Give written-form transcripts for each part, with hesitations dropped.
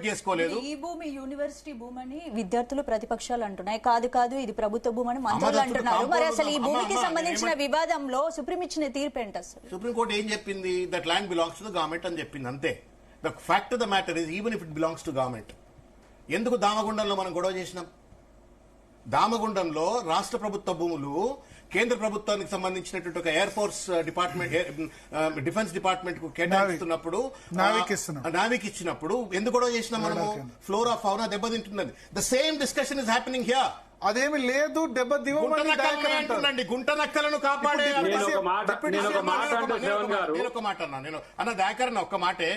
చేసుకోలేదు. ఈ భూమి యూనివర్సిటీ భూమి అని విద్యార్థులు ప్రతిపక్షాలు అంటున్నాయి. కాదు కాదు ఇది ప్రభుత్వ భూమి అని మంత్రులు అంటున్నారు. మరి అసలు ఈ భూమికి సంబంధించిన వివాదంలో సుప్రీం ఇచ్చిన తీర్పు ఏంటి? అసలు సుప్రీంకోర్టు ఏం చెప్పింది? That land belongs to the government అని చెప్పింది, అంతే. The fact of the matter is even if it belongs to government. ఎందుకు దామగుండంలో మనం గొడవ చేసినాం? దామగుండంలో రాష్ట్ర ప్రభుత్వ భూములు కేంద్ర ప్రభుత్వానికి సంబంధించినటువంటి ఒక air force department, defence department కు కేటాయిస్తున్నప్పుడు, నావిక్ ఇచ్చినప్పుడు ఎందుకు గొడవ చేసినాం మనము? ఫ్లోరా ఫౌనా దెబ్బతింటున్నది. The same discussion is happening here. అదేమి లేదు, దెబ్బతింటున్నాండి. గుంట నక్కలను కాపాడే నేను అన్న దాకర్ అన్న ఒక్క మాటే,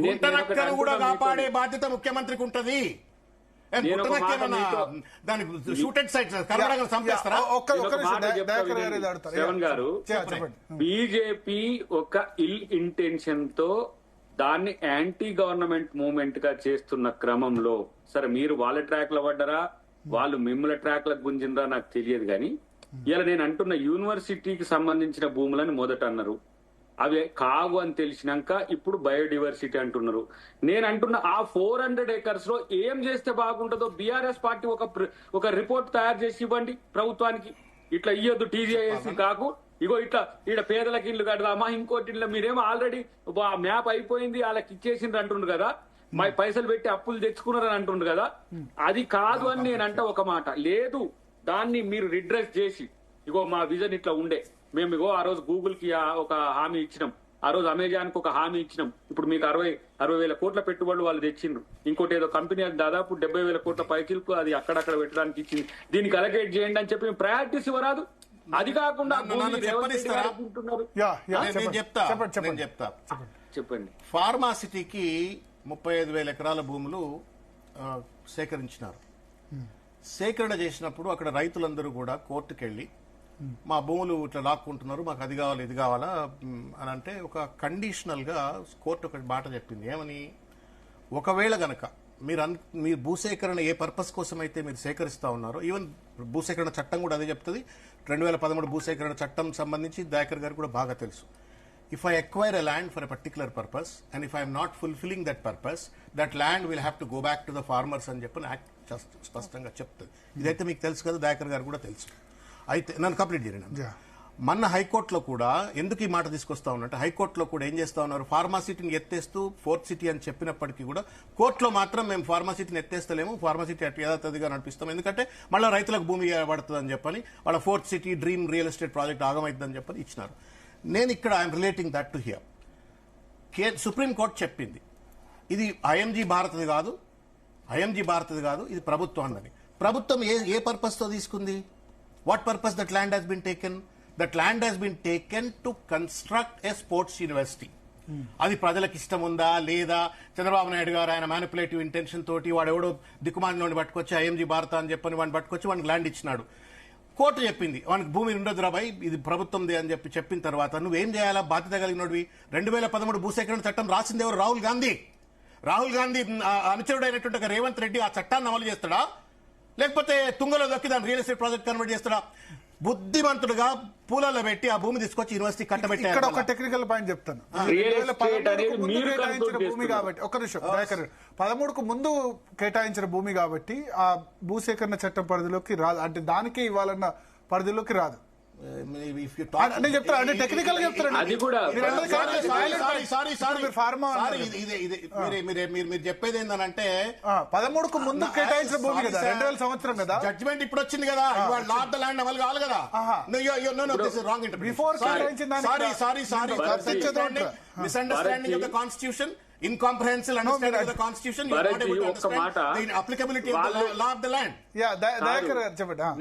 గుంట నక్కలు కూడా కాపాడే బాధ్యత ముఖ్యమంత్రికి ఉంటది. బీజేపీ ఒక ఇల్ ఇంటెన్షన్ తో దాన్ని యాంటీ గవర్నమెంట్ మూవ్మెంట్ గా చేస్తున్న క్రమంలో, సరే మీరు వాళ్ళ ట్రాక్ లో పడ్డరా, వాళ్ళు మిమ్మల్ని ట్రాక్ లకు గుంజినరా నాకు తెలియదు, కానీ ఇలా నేను అంటున్న యూనివర్సిటీకి సంబంధించిన భూములని మొదట అన్నారు, అవి కావు అని తెలిసినాక ఇప్పుడు బయోడివర్సిటీ అంటున్నారు. నేను అంటున్న ఆ 400 acres లో ఏం చేస్తే బాగుంటుందో బీఆర్ఎస్ పార్టీ ఒక రిపోర్ట్ తయారు చేసి ఇవ్వండి ప్రభుత్వానికి. ఇట్లా ఇయ్యొద్దు టీజీఐఎస్ కాకు, ఇగో ఇట్లా ఈడ పేదలకు ఇల్లు కడదామా, ఇంకోటి ఇల్లు మీరేమో ఆల్రెడీ మ్యాప్ అయిపోయింది వాళ్ళకి ఇచ్చేసిండ్రు అంటుండ్రు కదా, మా పైసలు పెట్టి అప్పులు తెచ్చుకున్నారని అంటుండ్రు కదా. అది కాదు అని నేనంట ఒక మాట. లేదు, దాన్ని మీరు రిడ్రెస్ చేసి, ఇగో మా విజన్ ఇట్లా ఉండే, మేము ఇగో ఆ రోజు గూగుల్ కి ఒక హామీ ఇచ్చినాం, ఆ రోజు అమెజాన్ కు ఒక హామీ ఇచ్చినాం, ఇప్పుడు మీకు 60,000 కోట్ల పెట్టుబడులు వాళ్ళు తెచ్చిండ్రు, ఇంకోటి ఏదో కంపెనీ అది దాదాపు 70,000 కోట్ల పైచిలకు అది అక్కడక్కడ పెట్టడానికి ఇచ్చింది, దీనికి అలకేట్ చేయండి అని చెప్పి ప్రయారిటీస్ ఇవ్వరాదు. అది కాకుండా చెప్పండి. ఫార్మాసిటీకి 35,000 ఎకరాల భూములు సేకరించినారు. సేకరణ చేసినప్పుడు అక్కడ రైతులందరూ కూడా కోర్టుకెళ్లి మా భూములు ఇట్లా లాక్కుంటున్నారు, మాకు అది కావాలి ఇది కావాలా అని అంటే ఒక కండిషనల్ గా కోర్టు ఒక మాట చెప్పింది. ఏమని? ఒకవేళ గనక మీరు భూసేకరణ ఏ పర్పస్ కోసం అయితే మీరు సేకరిస్తా ఉన్నారో, ఈవెన్ భూసేకరణ చట్టం కూడా అదే చెప్తుంది. 2013 భూసేకరణ చట్టం సంబంధించి దయాకర్ గారు కూడా బాగా తెలుసు. If I acquire a land for a particular purpose and if I am not fulfilling that purpose, that land will have to go back to the farmers అని చెప్పి యాక్ట్ స్పష్టంగా చెప్తుంది. ఇదైతే మీకు తెలుసు కదా, దయాకర్ గారు కూడా తెలుసు. అయితే నన్ను కంప్లీట్ చేయండి. మొన్న హైకోర్టులో కూడా ఎందుకు ఈ మాట తీసుకొస్తా ఉన్నట్టు, హైకోర్టులో కూడా ఏం చేస్తా ఉన్నారు, ఫార్మాసిటీని ఎత్తేస్తూ 4th సిటీ అని చెప్పినప్పటికీ కూడా కోర్టులో మాత్రం మేము ఫార్మాసిటీని ఎత్తేస్తలేము, ఫార్మాసిటీ అటు యథాతథిగా నడిపిస్తాం, ఎందుకంటే మళ్ళీ రైతులకు భూమి పడుతుందని చెప్పని వాళ్ళ 4th city dream real estate project ఆగమైతుందని చెప్పని ఇచ్చినారు. నేను ఇక్కడ I'm relating that to here. Supreme court చెప్పింది ఇది ఐఎంజీ భారత్ది కాదు, ఇది ప్రభుత్వం అన్నది. ప్రభుత్వం ఏ పర్పస్ తో తీసుకుంది? What purpose that land has been taken? That land has been taken to construct a sports university. అది ప్రజలకు ఇష్టం ఉందా లేదా? చంద్రబాబు నాయుడు గారు ఆయన మ్యానిపులేటివ్ ఇంటెన్షన్ తోటి వాడెవడో దిక్కుమాలినోడిని పట్టుకొచ్చి ఐఎంజీ భారత అని చెప్పని వాడిని పట్టుకొచ్చి వాడికి ల్యాండ్ ఇచ్చినాడు. కోర్టు చెప్పింది వానికి భూమి ఉండదు రాబాయ్, ఇది ప్రభుత్వంది అని చెప్పిన తర్వాత నువ్వేం చేయాలా? బాధ్యత కలిగినోడివి. 2013 భూసేకరణ చట్టం రాసింది ఎవరు? రాహుల్ గాంధీ అనుచరుడైనటువంటి రేవంత్ రెడ్డి ఆ చట్టాన్ని అమలు చేస్తాడా, లేకపోతే తుంగలో దొక్కి దాన్ని రియల్ ఎస్టేట్ ప్రాజెక్ట్ కన్వర్ట్ చేస్తాడా? బుద్ధిమంతుడుగా పూలలో పెట్టి ఆ భూమి తీసుకొచ్చి యూనివర్సిటీ కట్టబెట్టారు. ఇక్కడ ఒక టెక్నికల్ పాయింట్ చెప్తాను. భూమి కాబట్టి ఒక నిమిషం, 13కు ముందు కేటాయించిన భూమి కాబట్టి ఆ భూసేకరణ చట్టం పరిధిలోకి రాదు, అంటే దానికే ఇవ్వాలన్న పరిధిలోకి రాదు. నేను చెప్తాను, అంటే టెక్నికల్ చెప్తాను. మీరు చెప్పేది ఏంటంటే 13కు ముందు కేటాయించిన భూమి కదా, 2000 సంవత్సరం కదా, జడ్జ్మెంట్ ఇప్పుడు వచ్చింది కదా, లాట్ ద ల్యాండ్ అమలు కావాలి కదా. Before misunderstanding of the constitution, incomprehensive understanding of the constitution, you are not able to understand the applicability of the law of the land.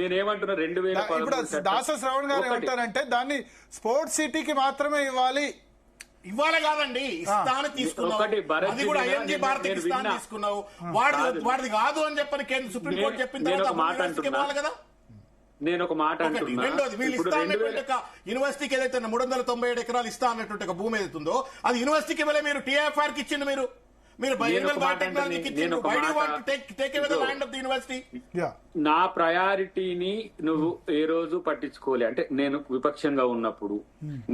నేనేమంటున్నా, 2013 ఇప్పుడు దాస శ్రవణ్ గారు ఏమంటారంటే దాన్ని స్పోర్ట్స్ సిటీకి మాత్రమే ఇవ్వాలి కాదండి, ఇస్తాను తీసుకున్నావు, అది కూడా ఐఎంజీ భారత్ ఇస్తాను తీసుకున్నావు, వాడిది కాదు అని చెప్పని కేంద్ర సుప్రీంకోర్టు చెప్పిన తర్వాత కదా. నేను ఒక మాట అంటున్నా, యూనివర్సిటీకి ఏదైతే 397 ఎకరాలు ఇస్తా అన్నటువంటి ఒక భూమి ఏదైతుందో అది యూనివర్సిటీకి ఇవ్వలే, మీరు టీఎఫ్ఆర్ కి ఇచ్చిండు, మీరు నా ప్రయారిటీని నువ్వు ఏ రోజు పట్టించుకోలే. అంటే నేను విపక్షంగా ఉన్నప్పుడు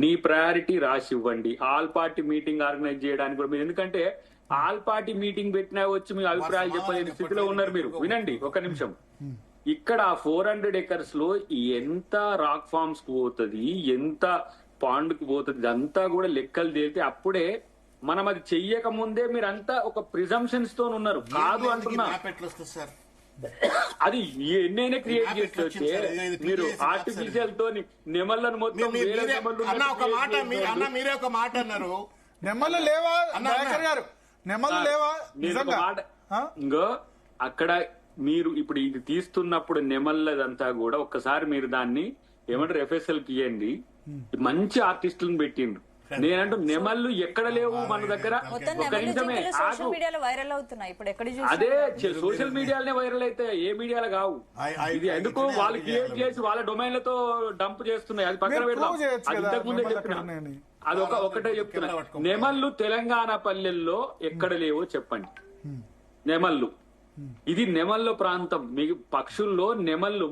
నీ ప్రయారిటీ రాసి ఇవ్వండి, ఆల్ పార్టీ మీటింగ్ ఆర్గనైజ్ చేయడానికి కూడా. ఎందుకంటే ఆల్ పార్టీ మీటింగ్ పెట్టినా వచ్చి మీ అభిప్రాయాలు చెప్పలేని స్థితిలో ఉన్నారు మీరు. వినండి ఒక నిమిషం. ఇక్కడ 400 acres లో ఎంత రాక్ ఫార్మ్స్ కు పోతుంది, ఎంత పాండ్ కు పోతుంది, ఇదంతా కూడా లెక్కలు తేలితే అప్పుడే మనం అది చెయ్యక ముందే మీరంతా ఒక ప్రిజంప్షన్స్ తో ఉన్నారు. కాదు అంటున్నా, మ్యాప్ ఎట్లా వస్తుంది సార్? అది ఎన్నైనా క్రియేట్ చేస్తే మీరు ఆర్టిఫిషియల్ తో నెమళ్ళను మొత్తం వేరే నెమళ్ళు అన్న ఒక మాట అన్న మీరే ఒక మాట అన్నారు, నెమ్మలు లేవా దయాకర్ గారు? నెమ్మలు లేవా నిజంగా? ఇంకో అక్కడ మీరు ఇప్పుడు ఇది తీస్తున్నప్పుడు నెమల్లదంతా కూడా ఒక్కసారి మీరు దాన్ని ఏమంటారు ఎఫ్ఎస్ఎల్ కి ఇవ్వండి. మంచి ఆర్టిస్టులను పెట్టిండ్రు. నేనంటూ నెమళ్ళు ఎక్కడ లేవు మన దగ్గర. మొత్తం ఒక నిమిషమే సోషల్ మీడియాలో వైరల్ అవుతున్నాయి ఇప్పుడు ఎక్కడ అదే సోషల్ మీడియాలోనే వైరల్ అయితే ఏ మీడియాలో కావు. ఇది ఎందుకు వాళ్ళు క్రియేట్ చేసి వాళ్ళ డొమైన్లతో డంప్ చేస్తున్నాయి. అది పక్కన పెడదాం. అది ఇంతకు ముందే చెప్పిన అది ఒకటే చెప్తున్నా. నెమళ్ళు తెలంగాణ పల్లెల్లో ఎక్కడ లేవో చెప్పండి. నెమళ్ళు ఇది నెమళ్ళ ప్రాంతం. మీకు పక్షుల్లో నెమళ్ళు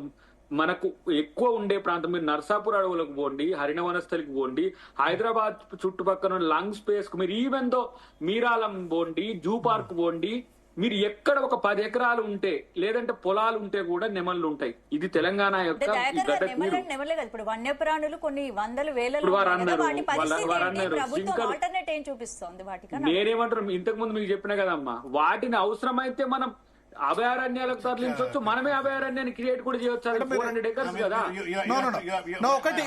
మనకు ఎక్కువ ఉండే ప్రాంతం. మీరు నర్సాపూర్ అడవులకు పోండి, హరిణవనస్థలికి పోండి, హైదరాబాద్ చుట్టుపక్కల లంగ్ స్పేస్ కు మీరు ఈవెన్ దో మీరాలం పోండి, జూ పార్క్ పోండి, మీరు ఎక్కడ ఒక 10 ఎకరాలు ఉంటే లేదంటే పొలాలు ఉంటే కూడా నెమళ్ళు ఉంటాయి. ఇది తెలంగాణ యొక్క నెమలే కదా. ఇప్పుడు వన్యప్రాణులు కొన్ని వందల వేల ఆల్టర్నేట్ ఏం చూపిస్తుంది వాటికి? నేనేమంటారు ఇంతకు ముందు మీకు చెప్పిన కదమ్మా, వాటిని అవసరమైతే మనం అభయారణ్యాలకు తరలించవచ్చు. మనమే అభయారణ్యాన్ని క్రియేట్ కూడా చేయవచ్చు. 400 acres కదా. ఒకటి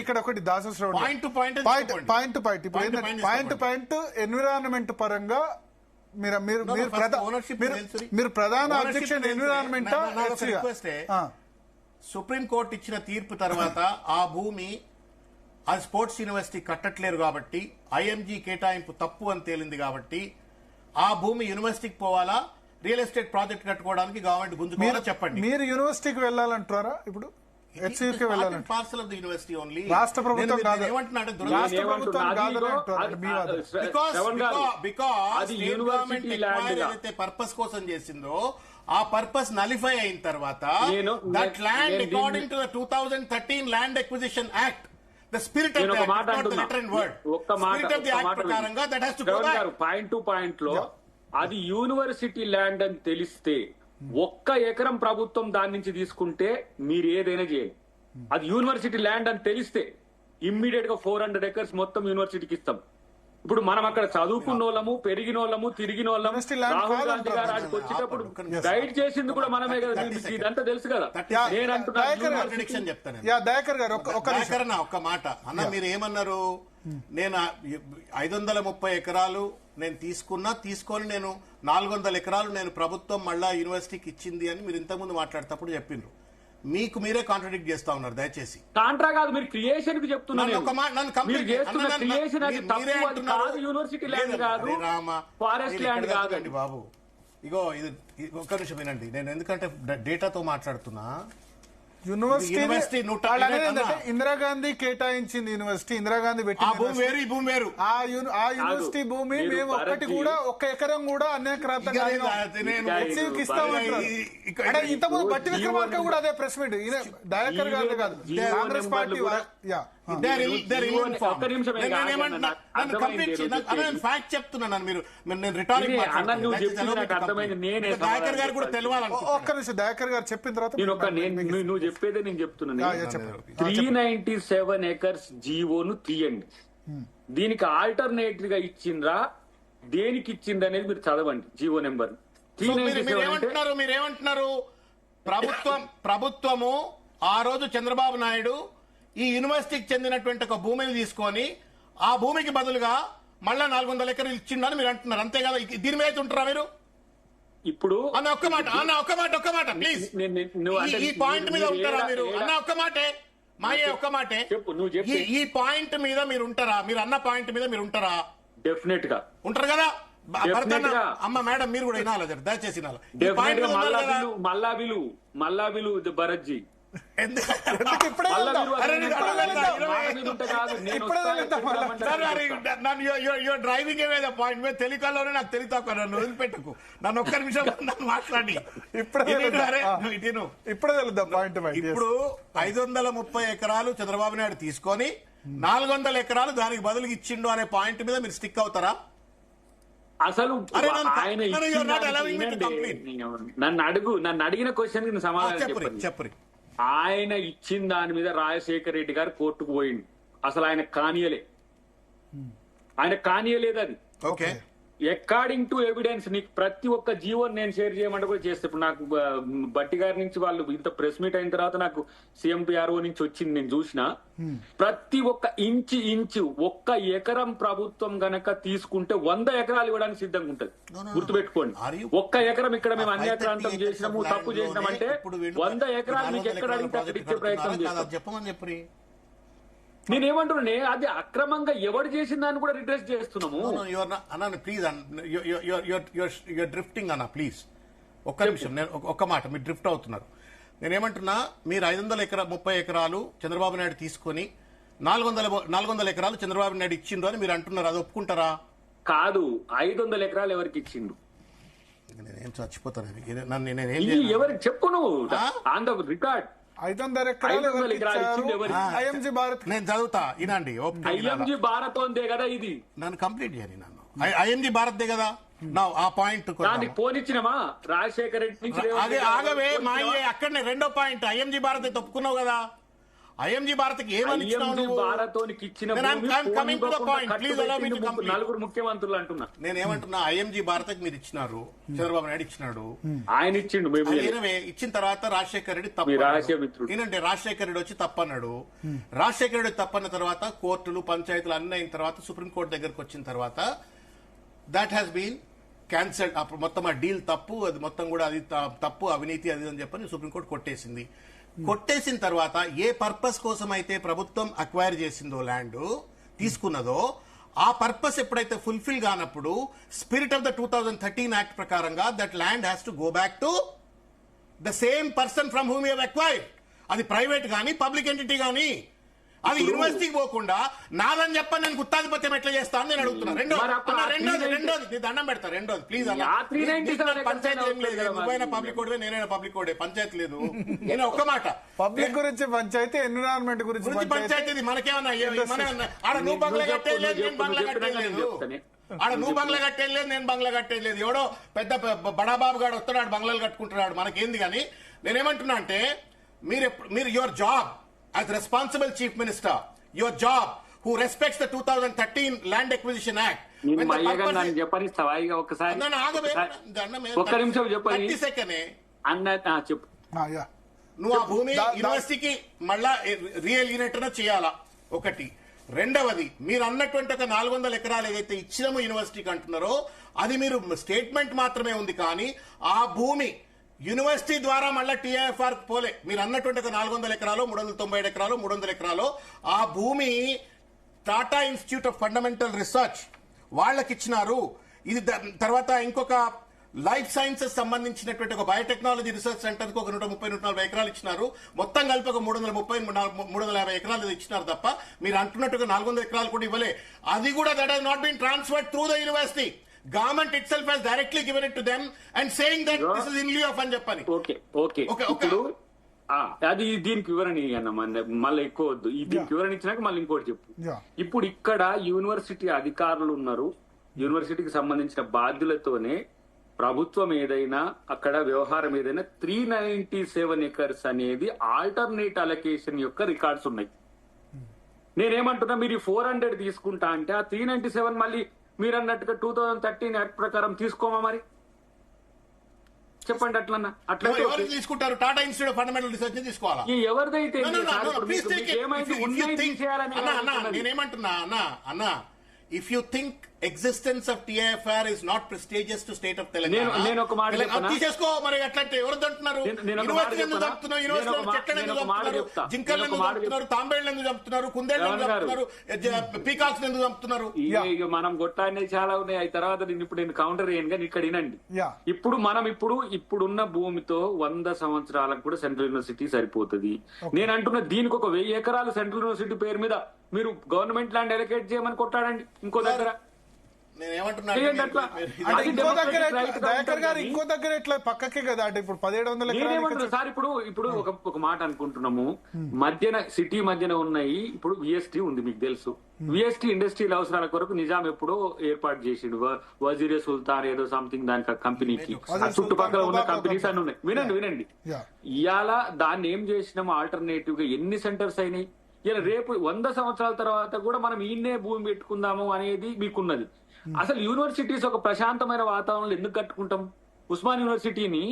ఇక్కడ ఒకటి Dasarao point to point environment పరంగా మీరు ప్రధాన అబ్జెక్షన్ ఎన్విరాన్మెంట్. సుప్రీం కోర్టు ఇచ్చిన తీర్పు తర్వాత ఆ భూమి అది స్పోర్ట్స్ యూనివర్సిటీ కట్టట్లేరు కాబట్టి, ఐఎంజీ కేటాయింపు తప్పు అని తేలింది కాబట్టి ఆ భూమి యూనివర్సిటీకి పోవాలా, రియల్ ఎస్టేట్ ప్రాజెక్ట్ కట్టుకోవడానికి గవర్నమెంట్ గుంజుకోవాలా చెప్పండి. మీరు యూనివర్సిటీకి వెళ్ళాలంటారా? ఇప్పుడు హెచ్సియుకి వెళ్ళాలంటే parcel of the university only. రాష్ట్ర ప్రభుత్వం కాదు, ఏమంటున్నాడు? రాష్ట్ర ప్రభుత్వం ఏదైతే పర్పస్ కోసం చేసిందో ఆ పర్పస్ నలిఫై అయిన తర్వాత that land according to the 2013 land acquisition act, the spirit of the act, not the letter and word. Spirit of the act ప్రకారంగా that has to go back. Point to point లో అది university land అని తెలిస్తే 1 ఎకరం ప్రభుత్వం దాని నుంచి తీసుకుంటే మీరు ఏదైనా చేయండి. అది యూనివర్సిటీ ల్యాండ్ అని తెలిస్తే ఇమ్మీడియట్ గా 400 acres మొత్తం యూనివర్సిటీకి ఇస్తాం. ఇప్పుడు మనం అక్కడ చదువుకున్న వాళ్ళము, పెరిగిన వాళ్ళము, తిరిగిన వాళ్ళము. రాహుల్ గాంధీ గారు ఆడికి వచ్చేటప్పుడు గైడ్ చేసింది కూడా మనమే కదా. ఇదంతా తెలుసు కదా. నేను దయాకర్ గారు ఒక్క మాట అన్న, మీరు ఏమన్నారు? నేను 530 ఎకరాలు నేను తీసుకొని నేను 400 ఎకరాలు నేను ప్రభుత్వం మళ్ళా యూనివర్సిటీకి ఇచ్చింది అని మీరు ఇంతకుముందు మాట్లాడేటప్పుడు చెప్పిండ్రు. మీకు మీరే కాంట్రడిక్ట్ చేస్తా ఉన్నారు. దయచేసి కాంట్రా కాదు, మీరు క్రియేషన్ కి చెప్తున్నారు. ఫారెస్ట్ ల్యాండ్ కాదండి బాబు. ఇగో ఇది ఒక్క నిమిషం వినండి. నేను ఎందుకంటే డేటాతో మాట్లాడుతున్నా. యూనివర్సిటీ ఇందిరాగాంధీ కేటాయించింది యూనివర్సిటీ, ఇందిరాగాంధీ పెట్టిన భూమి వేరు. ఆ యూనివర్సిటీ భూమి మేము ఒక్కటి కూడా 1 ఎకరం కూడా అన్యాక్రాంతంగా ఇస్తామంటారు. ఇంతకుముందు బట్టి విక్రమార్క కూడా అదే ప్రెస్ మీట్. దయాకర్ గారు కాదు, కాంగ్రెస్ పార్టీ. ఫ్యాక్ట్ చెప్తున్నాను. మీరు నేను రిటారిక్ దయాకర్ గారు కూడా తెలియాలి. ఒక్క నిమిషం దయాకర్ గారు చెప్పిన తర్వాత నువ్వు చెప్పేదే నేను చెప్తున్నాను. 397 acres జీవోను తీయండి. దీనికి ఆల్టర్నేటివ్ గా ఇచ్చిండ్రా, దేనికి ఇచ్చింది అనేది మీరు చదవండి. జీవో నెంబర్ మీరేమంటున్నారు? ప్రభుత్వము ఆ రోజు చంద్రబాబు నాయుడు ఈ యూనివర్సిటీకి చెందినటువంటి ఒక భూమిని తీసుకొని ఆ భూమికి బదులుగా మళ్ళా 400 ఎకరాలు ఇచ్చిండని మీరు అంటున్నారు. అంతే కదా? దీని మీద ఉంటారా మీరు? ఇప్పుడు ఒక్క మాట ప్లీజ్. ఈ పాయింట్ మీద ఉంటారా మీరు? అన్న ఒక్క మాటే ఈ పాయింట్ మీద మీరు ఉంటారా? మీరు అన్న పాయింట్ మీద మీరు ఉంటారా? డెఫినెట్ గా ఉంటారు కదా. అమ్మ మేడం మీరు కూడా వినాలి, దయచేసి మల్లా విలు భరత్జీ డ్రైవింగ్ ఏమైనా పాయింట్ మీద తెలియకల్లోనే నాకు తెలియతాకు. నన్ను వదిలిపెట్టకు, నన్ను ఒక్క నిమిషం నన్ను మాట్లాడి ఇప్పుడు 530 ఎకరాలు చంద్రబాబు నాయుడు తీసుకొని 400 ఎకరాలు దానికి బదులు ఇచ్చిండు అనే పాయింట్ మీద మీరు స్టిక్ అవుతారా? అసలు అరే నన్ను- ఆయన no, no, you are ఇచ్చిన not దానికి allowing me to వినండి. complete. నన్ను అడిగిన క్వశ్చన్ కి సమాధానం చెప్పండి. చెప్పరి ఆయన ఇచ్చిన దాని మీద రాజశేఖర్ రెడ్డి గారు కోర్టుకు పోయిండు. అసలు ఆయన కానీయలేదు అది. ఓకే అకార్డింగ్ టు ఎవిడెన్స్ నీకు ప్రతి ఒక్క జీవో నేను షేర్ చేయమంటే కూడా చేస్తే ఇప్పుడు నాకు బట్టి గారి నుంచి వాళ్ళు ఇంత ప్రెస్ మీట్ అయిన తర్వాత నాకు సిఎంపిఆర్ఓ నుంచి వచ్చింది, నేను చూసిన ప్రతి ఒక్క ఇంచు ఒక్క ఎకరం ప్రభుత్వం గనక తీసుకుంటే 100 ఎకరాలు ఇవ్వడానికి సిద్ధంగా ఉంటది. గుర్తుపెట్టుకోండి, ఒక్క ఎకరం ఇక్కడ మేము అన్యాక్రాంతం చేసినాము, తప్పు చేసినామంటే 100 ఎకరాలు మీకు ఎక్కడ అడిగితే అక్కడ ఇచ్చే ప్రయత్నం చేస్తాం. చెప్పమని చెప్పి నేనేమంటున్నానే అది అక్రమంగా ఎవరు చేసిన దాన్ని కూడా రిడ్రెస్ చేస్తున్నాము. అన్న ప్లీజ్ యూఆర్ డ్రిఫ్టింగ్ అన్న ప్లీజ్ ఒక్క నిమిషం. నేను ఒక్క మాట, మీరు డ్రిఫ్ట్ అవుతున్నారు. నేనేమంటున్నా, మీరు 530 ఎకరాలు చంద్రబాబు నాయుడు తీసుకొని 400 ఎకరాలు చంద్రబాబు నాయుడు ఇచ్చిండ్రు అని మీరు అంటున్నారు, అది ఒప్పుకుంటారా? కాదు, 500 ఎకరాలు ఎవరికి ఇచ్చిండు? నేనేం చచ్చిపోతాను, నన్ను నేనేం ఇది ఎవరికి చెప్పు నువ్వు ఆన్ ద రికార్డ్. 500 ఎకరాలు ఎవరికి ఇచ్చారు? ఐఎంజీ భారత్. నేను చదువుతా వినండి. ఐఎంజీ భారత్ ఉందే కదా ఇది. నన్ను కంప్లీట్ చేయని, నన్ను ఐఎంజీ భారత్ దే కదా నా ఆ పాయింట్ దానికి పోనిచ్చినమా రాజశేఖర్ రెడ్డి నుంచి ఆగవే మాయే అక్కడనే రెండో పాయింట్ ఐఎంజీ భారత్ తప్పుకున్నావు కదా. ఐఎంజీ భారత్ కి ఏమని నలుగురు ముఖ్యమంత్రులు అంటున్నా. నేనేమంటున్నా, ఐఎంజీ భారత్ మీరు ఇచ్చినారు, చంద్రబాబు నాయుడు ఇచ్చినాడు, ఆయన ఇచ్చిండు. ఇచ్చిన తర్వాత రాజశేఖర రెడ్డి తప్పు ఏంటంటే రాజశేఖర రెడ్డి వచ్చి తప్పన్నాడు. రాజశేఖర రెడ్డి తప్పన్న తర్వాత కోర్టులు పంచాయతీలు అన్ని అయిన తర్వాత సుప్రీంకోర్టు దగ్గరకు వచ్చిన తర్వాత దట్ హ్యాస్ బీన్ క్యాన్సల్డ్. అప్పుడు మొత్తం ఆ డీల్ తప్పు, అది మొత్తం కూడా అది తప్పు, అవినీతి అది అని చెప్పని సుప్రీంకోర్టు కొట్టేసింది. కొట్టేసిన తర్వాత ఏ పర్పస్ కోసం అయితే ప్రభుత్వం అక్వైర్ చేసిందో ల్యాండ్ తీసుకున్నదో ఆ పర్పస్ ఎప్పుడైతే ఫుల్ఫిల్ కానప్పుడు స్పిరిట్ ఆఫ్ ద 2013 యాక్ట్ ప్రకారంగా that land has to go back to the same person from whom you have acquired. అది ప్రైవేట్ గానీ పబ్లిక్ ఎంటిటీ గానీ అది యూనివర్సిటీకి పోకుండా నాదని చెప్పని నేను గుత్తాధిపత్యం ఎట్లా చేస్తాను నేను అడుగుతున్నాను. రెండోది దండం పెడతా. రెండోది ప్లీజ్ అన్న, పంచాయతీ ఏం లేదు, నువ్వైనా పబ్లిక్ కోడే నేనైనా పబ్లిక్ కోడే, పంచాయతీ లేదు. నేను ఒక్క మాట, పబ్లిక్ గురించి పంచాయతీ, ఎన్విరాన్మెంట్ గురించి పంచాయతీ మనకేమన్నా ఆడ నువ్వు బంగ్లా కట్టేది లేదు, నేను బంగ్లా కట్టేది లేదు, ఆడ నువ్వు బంగ్లా కట్టేది లేదు, నేను బంగ్లా కట్టేది లేదు. ఎవడో పెద్ద బడాబాబు గాడు వస్తాడు, ఆడు బంగ్లాలు కట్టుకుంటున్నాడు, మనకేంది. కానీ నేనేమంటున్నా అంటే మీరు your job as responsible chief minister, your job who respects the 2013 land acquisition act, చెప్పని స్థాయిగా ఒకసారి ఒక్క నిమిషం చెప్పండి అన్న చెప్పు. నువ్వు ఆ భూమి యూనివర్సిటీకి మళ్ళా రీఎలిగినేటర్ చేయాలా ఒకటి. రెండవది, మీరు అన్నటువంటి ఒక 400 ఎకరాలు ఏదైతే ఇచ్చినామో యూనివర్సిటీకి అంటున్నారో అది మీరు స్టేట్మెంట్ మాత్రమే ఉంది, కానీ ఆ భూమి యూనివర్సిటీ ద్వారా మళ్ళీ టీఐఎఫ్ఆర్ పోలే. మీరు అన్నటువంటి ఒక 400 ఎకరాలు 397 ఎకరాలు 300 ఎకరాలు ఆ భూమి Tata institute of fundamental research వాళ్ళకి ఇచ్చినారు. ఇది తర్వాత ఇంకొక లైఫ్ సైన్సెస్ సంబంధించినటువంటి ఒక బయోటెక్నాలజీ రీసెర్చ్ సెంటర్ కి ఒక 130-140 ఎకరాలు ఇచ్చినారు. మొత్తం కలిపి ఒక 330-350 ఎకరాలు ఇచ్చినారు తప్ప మీరు అంటున్నట్టుగా 400 ఎకరాలు కూడా ఇవ్వలే. అది కూడా that has not been transferred through the university. Government itself has directly given it to them and saying that this is in lieu of అని చెప్పని. ఓకే ఇప్పుడు అది దీనికి వివరణ అన్న మళ్ళీ ఎక్కువ వద్దు. దీనికి వివరణ ఇచ్చినాక మళ్ళీ ఇంకోటి చెప్పు. ఇప్పుడు ఇక్కడ యూనివర్సిటీ అధికారులు ఉన్నారు, యూనివర్సిటీకి సంబంధించిన బాధ్యులతోనే ప్రభుత్వం ఏదైనా అక్కడ వ్యవహారం ఏదైనా 397 ఎకర్స్ అనేది ఆల్టర్నేట్ అలొకేషన్ యొక్క రికార్డ్స్ ఉన్నాయి. నేనేమంటున్నా, మీరు 400 తీసుకుంటా అంటే ఆ 397 మళ్ళీ మీరు అన్నట్టుగా 2013 యాక్ట్ ప్రకారం తీసుకోమా? మరి చెప్పండి. అట్లన్నా అట్లా తీసుకుంటారు. Tata institute of fundamental research తీసుకోవాలా? ఎవరిదైతే నేనేమంటున్నా అన్నా, if you think existence of TIFR is not prestigious to state of Telangana. నేను ఒక మాట చెప్తాను. తీసేసుకో మరి అట్లంటే ఎవరు అంటున్నారు? యూనివర్సిటీ ఎందుకు చంపుతున్నారు? యూనివర్సిటీ చెట్లను ఎందుకు చంపుతున్నారు? జింకలను ఎందుకు చంపుతున్నారు? తాంబేళ్లను ఎందుకు చంపుతున్నారు? కుందేళ్లను ఎందుకు చంపుతున్నారు? పీకాక్స్ ఎందుకు చంపుతున్నారు? మనం కొట్టానే చాలా ఉన్నాయి. ఆ తర్వాత ఇప్పుడు నేను కౌంటర్ చేయను కానీ ఇక్కడ వినండి. ఇప్పుడు మనం ఇప్పుడున్న భూమితో 100 సంవత్సరాలకు కూడా సెంట్రల్ యూనివర్సిటీ సరిపోతుంది. నేను అంటున్నా దీనికి ఒక 1000 ఎకరాలు సెంట్రల్ యూనివర్సిటీ పేరు మీద మీరు గవర్నమెంట్ ల్యాండ్ అలొకేట్ చేయమని కొట్టాడండి ఇంకో దగ్గర. నేనేమంటున్నా చేయండి అట్లా. అంటే అది ఇంకో దగ్గర democratic right గా దయాకర్ గారు ఉంటుంది. ఇంకో దగ్గర ఇట్లా పక్కకే కదా అంటే ఇప్పుడు 1700 నేనేమంటున్నా సార్, ఇప్పుడు ఒక మాట అనుకుంటున్నాము, మధ్యన సిటీ మధ్యన ఉన్నాయి. ఇప్పుడు విఎస్టీ ఉంది, మీకు తెలుసు. విఎస్టీ ఇండస్ట్రియల్ అవసరాల కొరకు నిజాం ఎప్పుడో ఏర్పాటు చేసిండు. వజీరే సుల్తాన్ ఏదో సంథింగ్ దానికి కంపెనీకి చుట్టుపక్కల ఉన్న కంపెనీస్ అన్ని ఉన్నాయి. వినండి Yeah. ఇవాళ దాన్ని ఏం చేసినాము, ఆల్టర్నేటివ్ గా ఎన్ని సెంటర్స్ అయినాయి. ఇలా రేపు 100 సంవత్సరాల తర్వాత కూడా మనం ఈయన్నే భూమి పెట్టుకుందాము అనేది మీకున్నది. అసలు యూనివర్సిటీస్ ఒక ప్రశాంతమైన వాతావరణంలో ఎందుకు కట్టుకుంటాం? ఉస్మాన్ యూనివర్సిటీని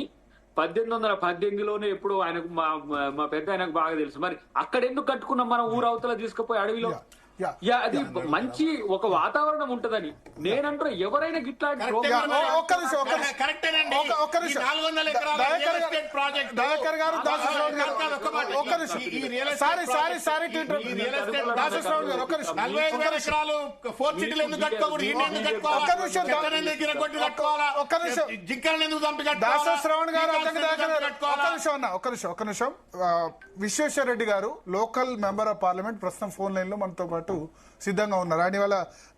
1818లోనే ఎప్పుడు ఆయనకు మా పెద్ద ఆయనకు బాగా తెలుసు. మరి అక్కడ ఎందుకు కట్టుకున్నాం మనం? ఊరు అవతల తీసుకుపోయి అడవిలో. అది మంచి ఒక వాతావరణం ఉంటదని నేనంటున్నా. ఎవరైనా గిట్లాంటి దయాకర్ గారు ఒక్క నిమిషం. విశ్వేశ్వర రెడ్డి గారు లోకల్ మెంబర్ ఆఫ్ పార్లమెంట్ ప్రస్తుతం ఫోన్ లైన్ లో మనతో పాటు సిద్ధంగా ఉన్నారు. ఆయన వాళ్ళ